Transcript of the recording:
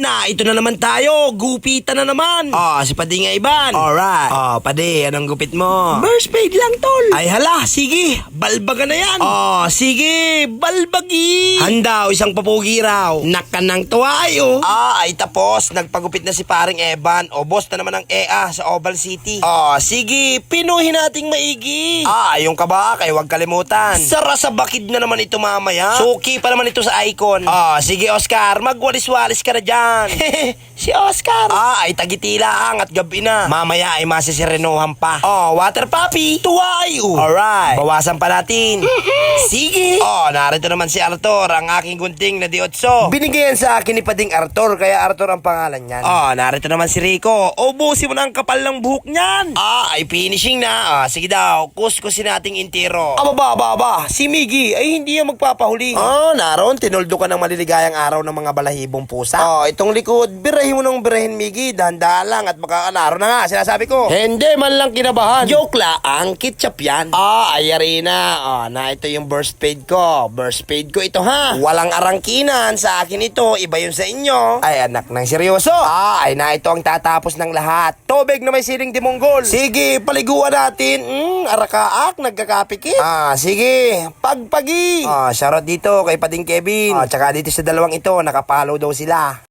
Na, ito na naman tayo. Gupitan na naman. Si Padi nga Iban. Alright. Padi, anong gupit mo? Burst fade lang, tol. Ay hala, sige. Balbaga na yan. Sige. Balbagi. Handa, isang papugi raw. Nakanang tuwayo. Ay tapos. Nagpagupit na si paring Eban. Boss na naman ang EA sa Oval City. Sige. Pinuhin nating maigi. Yung ka ba? Kaya huwag kalimutan. Sara sa bakid na naman ito mamaya. Suki pa naman ito sa icon. Sige Oscar, magwalis-walis ka na dyan. Si Oscar. Ay tagitilaang at gabi na. Mamaya ay masisirenuhan pa. Water puppy. Tuwayo. Alright. Bawasan pa natin. Sige. Narito naman si Arthur, ang aking gunting na diotso. Binigyan sa akin ni Pading Arthur, kaya Arthur ang pangalan niyan. Narito naman si Rico. Ubusin mo na ang kapal ng buhok niyan. Ay finishing na. Sige daw, kuskusin nating intiro. Aba. Si Miggy ay hindi yung magpapahuli. Naroon, tinuldo ka ng maliligayang araw ng mga balahibong pusa. Itong likod, birahin mo ng birahin, Miggy. Dahan-dahan lang at makakalaro na nga, sinasabi ko. Hindi man lang kinabahan. Joke lang, ang ketchup yan. Ayari na. Na ito yung burst fade ko. Burst fade ko ito ha. Walang arangkinan sa akin ito. Iba yun sa inyo. Ay anak ng seryoso. Ay na ito ang tatapos ng lahat. Tubig na may siling dimonggol. Sige, paliguan natin. Arakaak, nagkakapikit. Sige, pagpagi. Shoutout dito kay Pading Kevin. Tsaka dito sa dalawang ito, nakapalo daw sila.